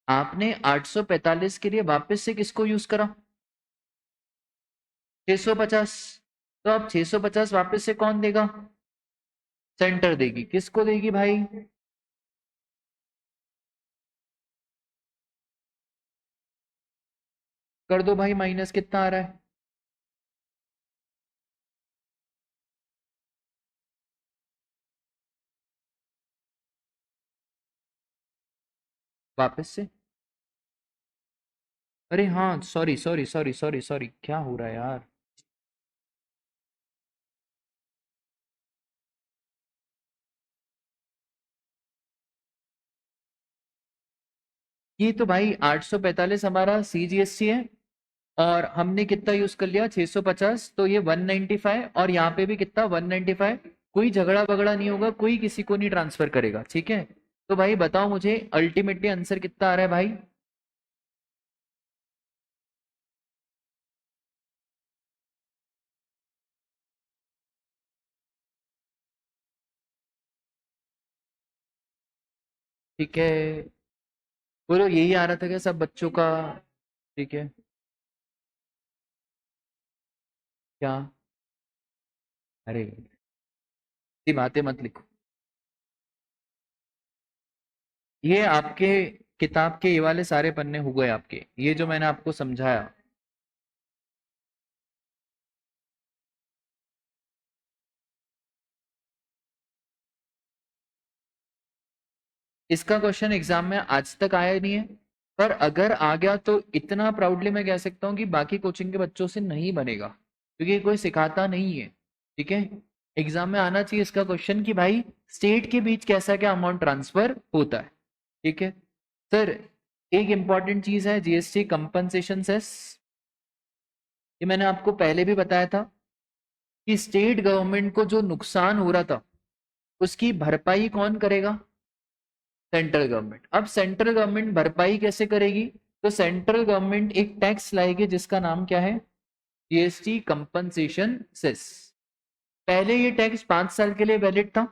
आपने 845 के लिए वापस से किसको यूज करा? 650। तो अब 650 वापस से कौन देगा? सेंटर देगी। किसको देगी भाई? कर दो भाई, माइनस कितना आ रहा है? वापस से, अरे हाँ sorry sorry sorry sorry sorry, क्या हो रहा है यार? ये तो भाई 845 हमारा सीजीएसटी है, और हमने कितना यूज कर लिया? 650, तो ये 195, और यहाँ पे भी कितना? 195। कोई झगड़ा बगड़ा नहीं होगा, कोई किसी को नहीं ट्रांसफर करेगा, ठीक है? तो भाई बताओ मुझे अल्टीमेटली आंसर कितना आ रहा है भाई? ठीक है, बोलो यही आ रहा था क्या सब बच्चों का? ठीक है, क्या? अरे ये बातें मत लिखो। ये आपके किताब के ये वाले सारे पन्ने हो गए आपके, ये जो मैंने आपको समझाया। इसका क्वेश्चन एग्जाम में आज तक आया नहीं है, पर अगर आ गया तो इतना प्राउडली मैं कह सकता हूँ कि बाकी कोचिंग के बच्चों से नहीं बनेगा, क्योंकि कोई सिखाता नहीं है। ठीक है, एग्जाम में आना चाहिए इसका क्वेश्चन कि भाई स्टेट के बीच कैसा क्या अमाउंट ट्रांसफर होता है। ठीक है सर, एक इंपॉर्टेंट चीज है जीएसटी कंपनसेशन सेस। ये मैंने आपको पहले भी बताया था कि स्टेट गवर्नमेंट को जो नुकसान हो रहा था उसकी भरपाई कौन करेगा? Central government. अब सेंट्रल गवर्नमेंट भरपाई कैसे करेगी? तो सेंट्रल गवर्नमेंट एक टैक्स लाएगी जिसका नाम क्या है? GST compensation cess. पहले ये टैक्स 5 साल के लिए वैलिड था,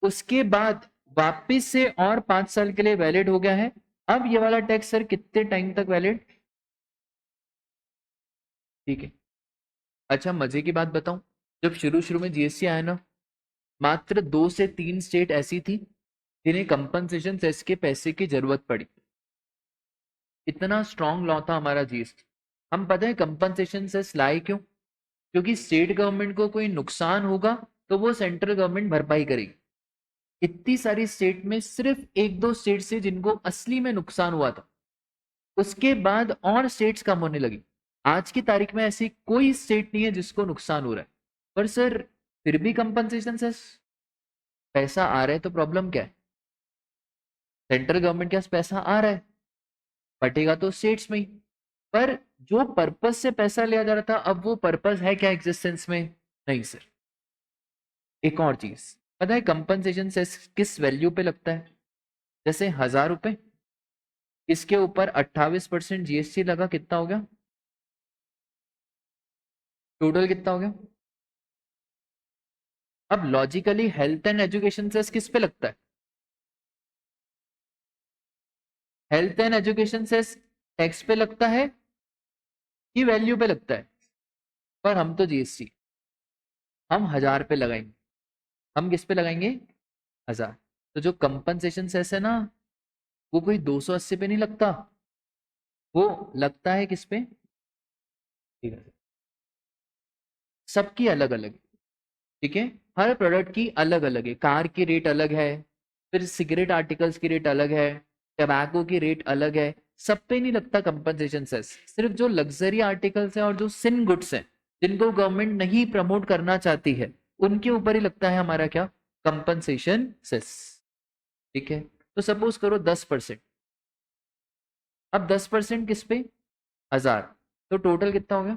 उसके बाद वापिस से और 5 साल के लिए वैलिड हो गया है। अब ये वाला टैक्स सर कितने टाइम तक वैलिड? ठीक है, अच्छा मजे की बात बताऊं, जब शुरू शुरू में जीएसटी आया ना, मात्र 2 से 3 स्टेट ऐसी थी जिन्हें कंपनसेशन सेस के पैसे की जरूरत पड़ी। इतना स्ट्रांग लॉ था हमारा जीएसटी। हम पता है कंपनसेशन सेस लाए क्यों? क्योंकि स्टेट गवर्नमेंट को कोई नुकसान होगा तो वो सेंट्रल गवर्नमेंट भरपाई करेगी। इतनी सारी स्टेट में सिर्फ एक दो स्टेट से जिनको असली में नुकसान हुआ था, उसके बाद और स्टेट्स कम होने लगी। आज की तारीख में ऐसी कोई स्टेट नहीं है जिसको नुकसान हो रहा है। पर सर फिर भी कंपनसेशन सेस, पैसा आ रहा है तो प्रॉब्लम क्या है? सेंट्रल गवर्नमेंट के पास पैसा आ रहा है, बटेगा तो स्टेट्स में ही। पर जो पर्पस से पैसा लिया जा रहा था, अब वो पर्पस है क्या एग्जिस्टेंस में? नहीं सर। एक और चीज, पता है कंपनसेशन सेस किस वैल्यू पे लगता है? जैसे 1000 रुपए, इसके ऊपर 28% जीएसटी लगा, कितना हो गया? टोटल कितना हो गया? अब logically health and education cess किस पे लगता है? Health and education cess tax पे लगता है कि वैल्यू पे लगता है? पर हम तो जीएसटी, हम 1000 पे लगाएंगे। हम किस पे लगाएंगे? 1000। तो जो कंपनसेशन सेस है ना, वो कोई 280 पे नहीं लगता, वो लगता है किस पे? ठीक है, सबकी अलग अलग, ठीक है, हर प्रोडक्ट की अलग अलग है। कार की रेट अलग है, फिर सिगरेट आर्टिकल्स की रेट अलग है, टबैको की रेट अलग है। सब पे नहीं लगता कंपनसेशन सेस, सिर्फ जो लग्जरी आर्टिकल्स हैं और जो सिन गुड्स हैं जिनको गवर्नमेंट नहीं प्रमोट करना चाहती है उनके ऊपर ही लगता है हमारा क्या, कंपनसेशन सेस, ठीक है। तो सपोज करो 10%, अब 10% किस पे, 1000, तो टोटल कितना हो गया,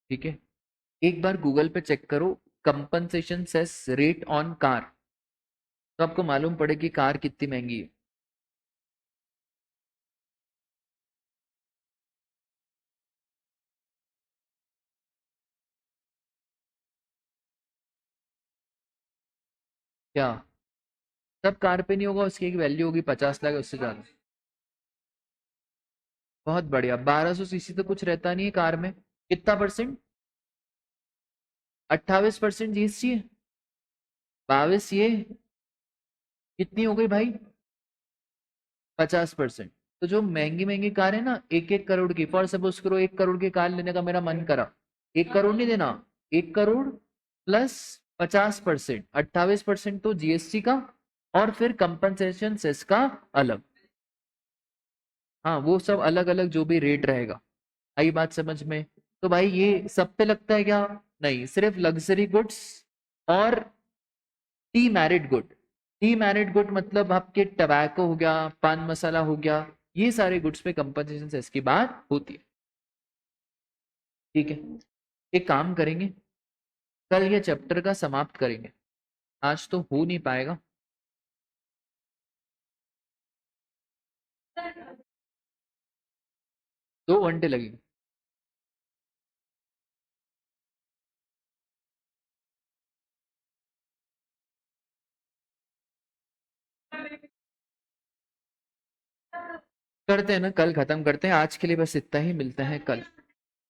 ठीक है। एक बार गूगल पे चेक करो compensation cess rate on car, तो आपको मालूम पड़े कि कार कितनी महंगी है। क्या, सब कार पे नहीं होगा, उसकी एक वैल्यू होगी 50 लाख उससे ज्यादा। बहुत बढ़िया, 1200 सीसी तो कुछ रहता नहीं है कार में। कितना परसेंट, 28% जीएसटी है, 22 ये, कितनी हो गई भाई, 50%। तो जो महंगी महंगी कार है ना, 1-1 करोड़ की, फॉर सपोज करो 1 करोड़ की कार लेने का मेरा मन करा, 1 करोड़ नहीं देना, 1 करोड़ प्लस 50%, 28% तो जीएसटी का, और फिर कंपनसेशन सेस का अलग। हाँ वो सब अलग अलग जो भी रेट रहेगा, आई बात समझ में। तो भाई ये सब पे लगता है क्या, नहीं, सिर्फ लग्जरी गुड्स और T married good. T married good मतलब आपके टबैको हो गया, पान मसाला हो गया, ये सारे गुड्स पे कंपनसेशन सेस की बात होती है, ठीक है। एक काम करेंगे, कल ये चैप्टर का समाप्त करेंगे, आज तो हो नहीं पाएगा। 2 घंटे लगेंगे। करते हैं ना, कल खत्म करते हैं, आज के लिए बस इतना ही, मिलते हैं कल।